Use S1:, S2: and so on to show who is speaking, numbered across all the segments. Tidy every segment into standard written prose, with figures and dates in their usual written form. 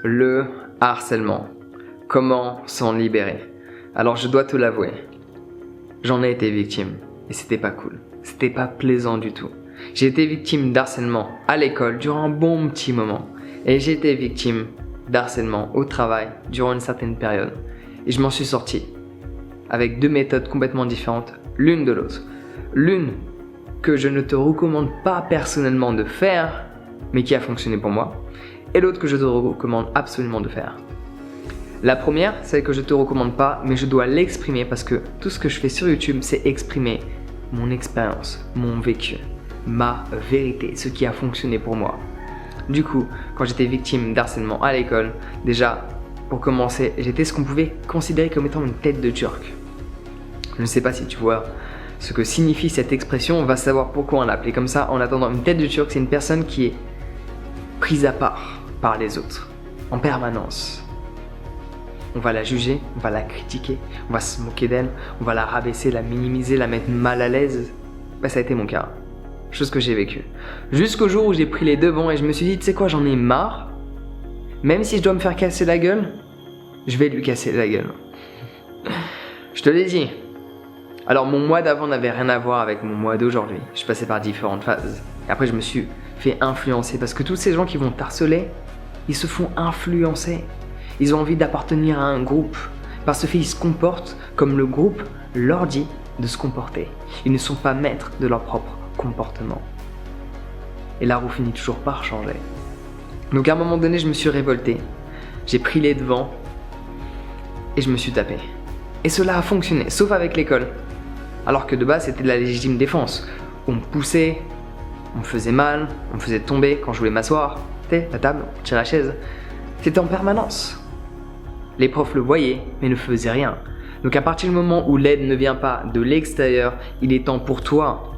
S1: Le harcèlement. Comment s'en libérer? Alors je dois te l'avouer, j'en ai été victime et c'était pas cool, c'était pas plaisant du tout. J'ai été victime d'harcèlement à l'école durant un bon petit moment et j'ai été victime d'harcèlement au travail durant une certaine période et je m'en suis sorti avec deux méthodes complètement différentes l'une de l'autre. L'une que je ne te recommande pas personnellement de faire mais qui a fonctionné pour moi et l'autre que je te recommande absolument de faire. La première, celle que je te recommande pas, mais je dois l'exprimer parce que tout ce que je fais sur YouTube, c'est exprimer mon expérience, mon vécu, ma vérité, ce qui a fonctionné pour moi. Du coup, quand j'étais victime d'harcèlement à l'école, déjà, pour commencer, j'étais ce qu'on pouvait considérer comme étant une tête de turc. Je ne sais pas si tu vois ce que signifie cette expression, on va savoir pourquoi on l'appelait comme ça. En attendant, une tête de turc, c'est une personne qui est prise à part par les autres, en permanence. On va la juger, on va la critiquer, on va se moquer d'elle, on va la rabaisser, la minimiser, la mettre mal à l'aise. Ça a été mon cas. Chose que j'ai vécue. Jusqu'au jour où j'ai pris les devants et je me suis dit, tu sais quoi, j'en ai marre. Même si je dois me faire casser la gueule, je vais lui casser la gueule. Je te l'ai dit. Alors mon mois d'avant n'avait rien à voir avec mon mois d'aujourd'hui. Je passais par différentes phases. Et après je me suis fait influencer parce que tous ces gens qui vont t'harceler, ils se font influencer. Ils ont envie d'appartenir à un groupe, parce qu'ils se comportent comme le groupe leur dit de se comporter. Ils ne sont pas maîtres de leur propre comportement. Et la roue finit toujours par changer. Donc à un moment donné, je me suis révolté. J'ai pris les devants et je me suis tapé. Et cela a fonctionné, sauf avec l'école. Alors que de base, c'était de la légitime défense. On me poussait, on me faisait mal, on me faisait tomber quand je voulais m'asseoir. Tu sais, la table, tirer la chaise. C'était en permanence. Les profs le voyaient, mais ne faisaient rien. Donc à partir du moment où l'aide ne vient pas de l'extérieur, il est temps pour toi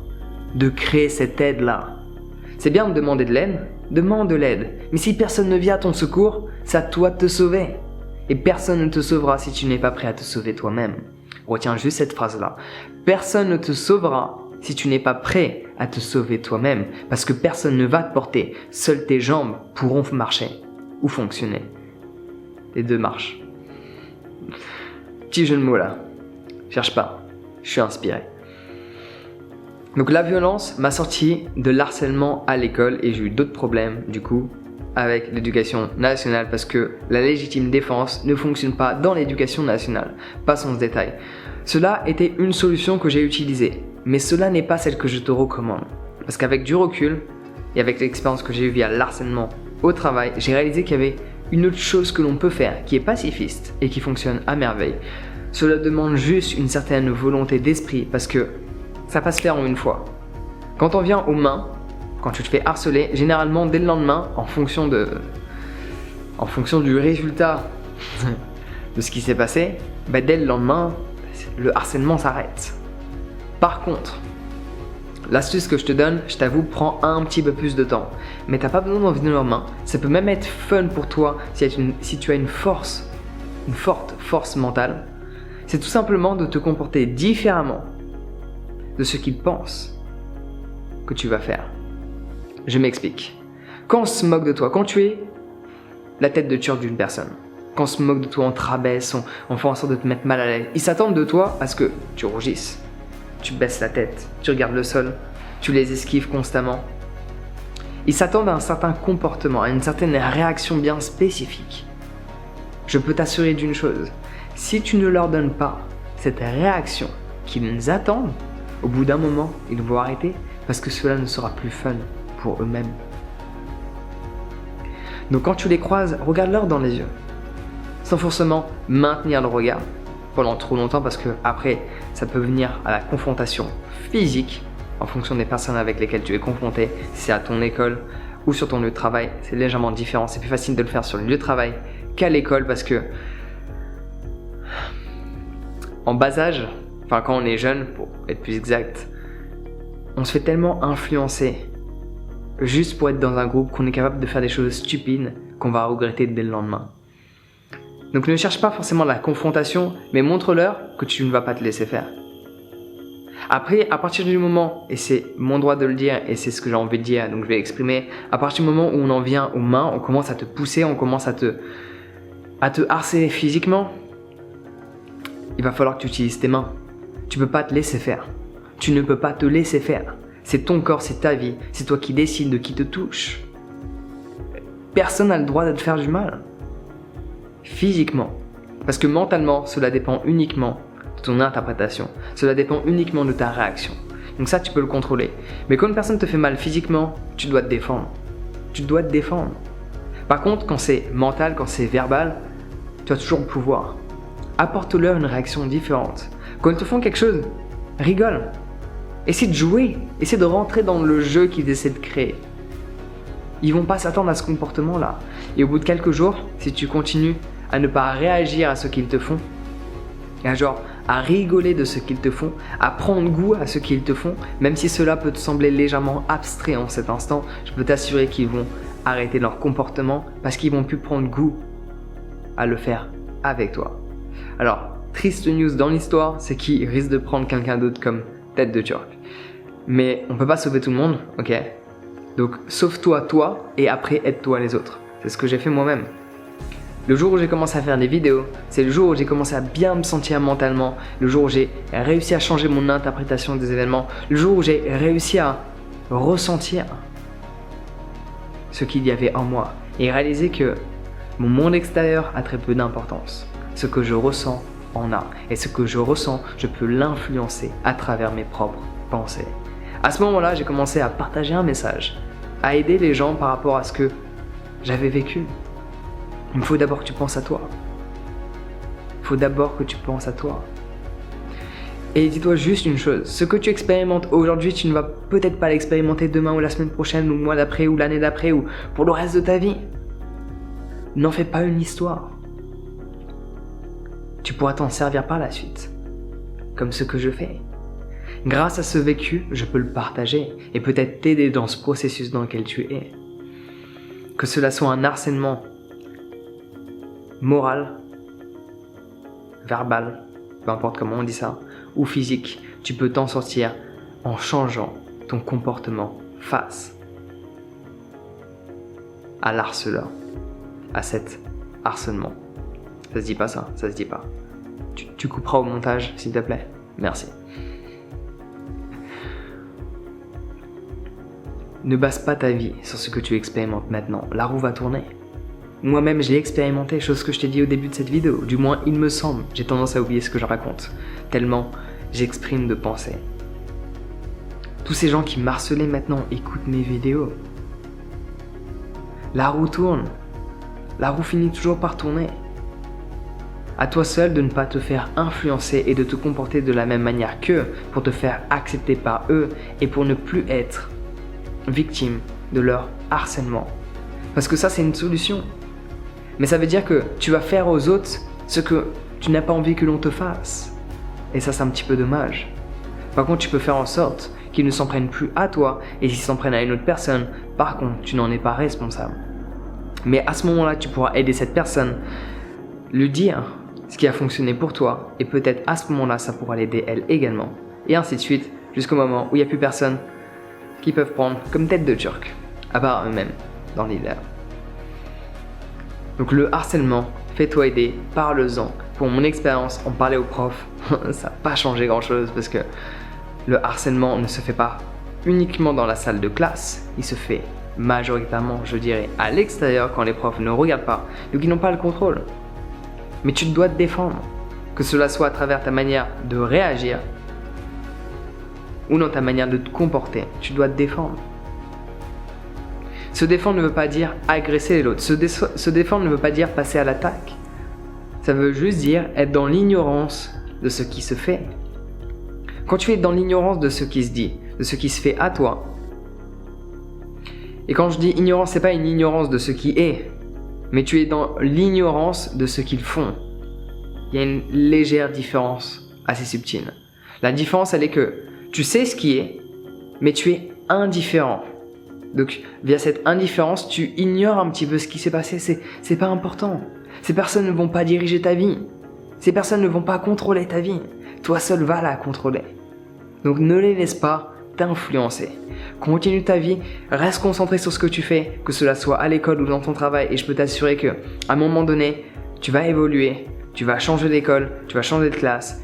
S1: de créer cette aide-là. C'est bien de demander de l'aide, demande de l'aide. Mais si personne ne vient à ton secours, c'est à toi de te sauver. Et personne ne te sauvera si tu n'es pas prêt à te sauver toi-même. Retiens juste cette phrase-là. Personne ne te sauvera si tu n'es pas prêt à te sauver toi-même. Parce que personne ne va te porter. Seules tes jambes pourront marcher ou fonctionner. Les deux marchent. Petit jeu de mots là. Cherche pas. Je suis inspiré. Donc la violence m'a sorti de l'harcèlement à l'école et j'ai eu d'autres problèmes du coup avec l'éducation nationale parce que la légitime défense ne fonctionne pas dans l'éducation nationale. Passons ce détail. Cela était une solution que j'ai utilisée, mais cela n'est pas celle que je te recommande. Parce qu'avec du recul et avec l'expérience que j'ai eue via l'harcèlement au travail, j'ai réalisé qu'il y avait une autre chose que l'on peut faire qui est pacifiste et qui fonctionne à merveille. Cela demande juste une certaine volonté d'esprit parce que ça va se faire en une fois. Quand on vient aux mains, quand tu te fais harceler, généralement dès le lendemain, en fonction du résultat de ce qui s'est passé, dès le lendemain, le harcèlement s'arrête. Par contre, l'astuce que je te donne, je t'avoue, prend un petit peu plus de temps. Mais t'as pas besoin d'en venir aux mains. Ça peut même être fun pour toi si tu as une forte force mentale. C'est tout simplement de te comporter différemment de ce qu'ils pensent que tu vas faire. Je m'explique. Quand on se moque de toi, quand tu es la tête de turc d'une personne, quand on se moque de toi, on te rabaisse, on fait en sorte de te mettre mal à l'aise, ils s'attendent de toi à ce que tu rougisses, tu baisses la tête, tu regardes le sol, tu les esquives constamment. Ils s'attendent à un certain comportement, à une certaine réaction bien spécifique. Je peux t'assurer d'une chose, si tu ne leur donnes pas cette réaction qu'ils attendent, au bout d'un moment, ils vont arrêter parce que cela ne sera plus fun pour eux-mêmes. Donc quand tu les croises, regarde-leur dans les yeux, sans forcément maintenir le regard pendant trop longtemps parce que après, ça peut venir à la confrontation physique en fonction des personnes avec lesquelles tu es confronté. Si c'est à ton école ou sur ton lieu de travail, c'est légèrement différent. C'est plus facile de le faire sur le lieu de travail qu'à l'école parce que en bas âge, enfin quand on est jeune, pour être plus exact, on se fait tellement influencer juste pour être dans un groupe qu'on est capable de faire des choses stupides qu'on va regretter dès le lendemain. Donc ne cherche pas forcément la confrontation, mais montre-leur que tu ne vas pas te laisser faire. Après, à partir du moment, et c'est mon droit de le dire, et c'est ce que j'ai envie de dire, donc je vais l'exprimer, à partir du moment où on en vient aux mains, on commence à te pousser, on commence à te harceler physiquement, il va falloir que tu utilises tes mains. Tu peux pas te laisser faire. Tu ne peux pas te laisser faire. C'est ton corps, c'est ta vie, c'est toi qui décides de qui te touche. Personne n'a le droit de te faire du mal. Physiquement. Parce que mentalement, cela dépend uniquement de ton interprétation. Cela dépend uniquement de ta réaction. Donc ça, tu peux le contrôler. Mais quand une personne te fait mal physiquement, tu dois te défendre. Tu dois te défendre. Par contre, quand c'est mental, quand c'est verbal, tu as toujours le pouvoir. Apporte-leur une réaction différente. Quand ils te font quelque chose, rigole. Essaie de jouer. Essaie de rentrer dans le jeu qu'ils essaient de créer. Ils vont pas s'attendre à ce comportement-là. Et au bout de quelques jours, si tu continues à ne pas réagir à ce qu'ils te font, à rigoler de ce qu'ils te font, à prendre goût à ce qu'ils te font, même si cela peut te sembler légèrement abstrait en cet instant, je peux t'assurer qu'ils vont arrêter leur comportement parce qu'ils vont plus prendre goût à le faire avec toi. Alors, triste news dans l'histoire, c'est qu'ils risquent de prendre quelqu'un d'autre comme tête de turc. Mais on peut pas sauver tout le monde, ok? Donc sauve-toi toi et après aide-toi les autres. C'est ce que j'ai fait moi-même. Le jour où j'ai commencé à faire des vidéos, c'est le jour où j'ai commencé à bien me sentir mentalement, le jour où j'ai réussi à changer mon interprétation des événements, le jour où j'ai réussi à ressentir ce qu'il y avait en moi et réaliser que mon monde extérieur a très peu d'importance. Ce que je ressens en a. Et ce que je ressens, je peux l'influencer à travers mes propres pensées. À ce moment-là, j'ai commencé à partager un message, à aider les gens par rapport à ce que j'avais vécu. Il me faut d'abord que tu penses à toi. Il faut d'abord que tu penses à toi. Et dis-toi juste une chose, ce que tu expérimentes aujourd'hui, tu ne vas peut-être pas l'expérimenter demain ou la semaine prochaine ou le mois d'après ou l'année d'après ou pour le reste de ta vie. N'en fais pas une histoire. Tu pourras t'en servir par la suite, comme ce que je fais. Grâce à ce vécu, je peux le partager et peut-être t'aider dans ce processus dans lequel tu es. Que cela soit un harcèlement moral, verbal, peu importe comment on dit ça, ou physique, tu peux t'en sortir en changeant ton comportement face à l'harceleur, à cet harcèlement. Ça se dit pas ça, ça se dit pas. Tu couperas au montage, s'il te plaît. Merci. Ne base pas ta vie sur ce que tu expérimentes maintenant. La roue va tourner. Moi-même, je l'ai expérimenté, chose que je t'ai dit au début de cette vidéo. Du moins, il me semble. J'ai tendance à oublier ce que je raconte, tellement j'exprime de pensée. Tous ces gens qui m'harcelaient maintenant écoutent mes vidéos. La roue tourne. La roue finit toujours par tourner. À toi seul de ne pas te faire influencer et de te comporter de la même manière qu'eux pour te faire accepter par eux et pour ne plus être victime de leur harcèlement. Parce que ça, c'est une solution. Mais ça veut dire que tu vas faire aux autres ce que tu n'as pas envie que l'on te fasse. Et ça, c'est un petit peu dommage. Par contre, tu peux faire en sorte qu'ils ne s'en prennent plus à toi et s'ils s'en prennent à une autre personne, par contre, tu n'en es pas responsable. Mais à ce moment-là, tu pourras aider cette personne, lui dire ce qui a fonctionné pour toi et peut-être à ce moment-là, ça pourra l'aider elle également. Et ainsi de suite, jusqu'au moment où il n'y a plus personne qui peuvent prendre comme tête de turc, à part eux-mêmes, dans l'idée. Donc le harcèlement, fais-toi aider, parle-en. Pour mon expérience, en parler aux profs, ça n'a pas changé grand-chose parce que le harcèlement ne se fait pas uniquement dans la salle de classe, il se fait majoritairement, je dirais, à l'extérieur quand les profs ne regardent pas, donc ils n'ont pas le contrôle. Mais tu dois te défendre, que cela soit à travers ta manière de réagir ou dans ta manière de te comporter, tu dois te défendre. Se défendre ne veut pas dire agresser l'autre, se défendre ne veut pas dire passer à l'attaque. Ça veut juste dire être dans l'ignorance de ce qui se fait. Quand tu es dans l'ignorance de ce qui se dit, de ce qui se fait à toi, et quand je dis ignorance, c'est pas une ignorance de ce qui est, mais tu es dans l'ignorance de ce qu'ils font. Il y a une légère différence assez subtile. La différence, elle est que tu sais ce qui est, mais tu es indifférent. Donc, via cette indifférence, tu ignores un petit peu ce qui s'est passé. C'est pas important. Ces personnes ne vont pas diriger ta vie. Ces personnes ne vont pas contrôler ta vie. Toi seul vas la contrôler. Donc ne les laisse pas t'influencer. Continue ta vie, reste concentré sur ce que tu fais, que cela soit à l'école ou dans ton travail, et je peux t'assurer que à un moment donné, tu vas évoluer, tu vas changer d'école, tu vas changer de classe,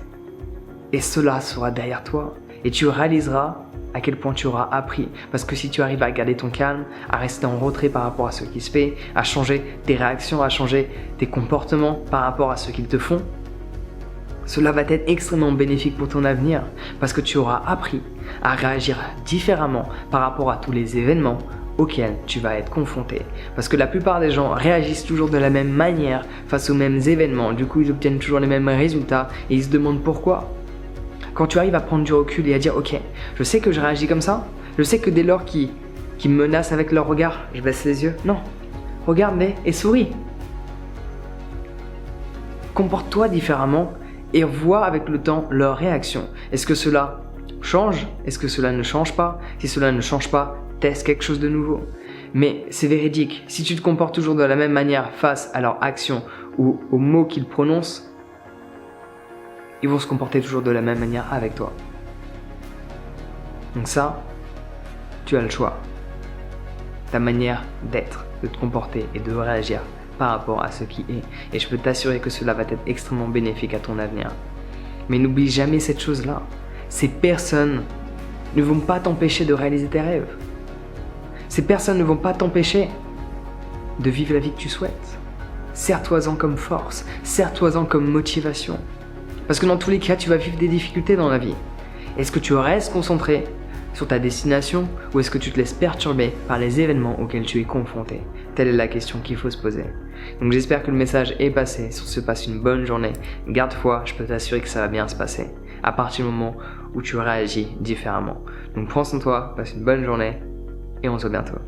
S1: et cela sera derrière toi. Et tu réaliseras à quel point tu auras appris. Parce que si tu arrives à garder ton calme, à rester en retrait par rapport à ce qui se fait, à changer tes réactions, à changer tes comportements par rapport à ce qu'ils te font, cela va être extrêmement bénéfique pour ton avenir. Parce que tu auras appris à réagir différemment par rapport à tous les événements auxquels tu vas être confronté. Parce que la plupart des gens réagissent toujours de la même manière face aux mêmes événements. Du coup, ils obtiennent toujours les mêmes résultats et ils se demandent pourquoi. Quand tu arrives à prendre du recul et à dire « Ok, je sais que je réagis comme ça, je sais que dès lors qu'ils me menacent avec leur regard, je baisse les yeux. Non, regarde-les et souris. Comporte-toi différemment et vois avec le temps leur réaction. Est-ce que cela change? Est-ce que cela ne change pas? Si cela ne change pas, teste quelque chose de nouveau. Mais c'est véridique, si tu te comportes toujours de la même manière face à leur action ou aux mots qu'ils prononcent, ils vont se comporter toujours de la même manière avec toi. Donc ça, tu as le choix. Ta manière d'être, de te comporter et de réagir par rapport à ce qui est. Et je peux t'assurer que cela va être extrêmement bénéfique à ton avenir. Mais n'oublie jamais cette chose-là. Ces personnes ne vont pas t'empêcher de réaliser tes rêves. Ces personnes ne vont pas t'empêcher de vivre la vie que tu souhaites. Sers-toi-en comme force, sers-toi-en comme motivation. Parce que dans tous les cas, tu vas vivre des difficultés dans la vie. Est-ce que tu restes concentré sur ta destination ou est-ce que tu te laisses perturber par les événements auxquels tu es confronté? Telle est la question qu'il faut se poser. Donc j'espère que le message est passé. Sur ce, passe une bonne journée. Garde foi, je peux t'assurer que ça va bien se passer. À partir du moment où tu réagis différemment. Donc prends soin de toi, passe une bonne journée et on se voit bientôt.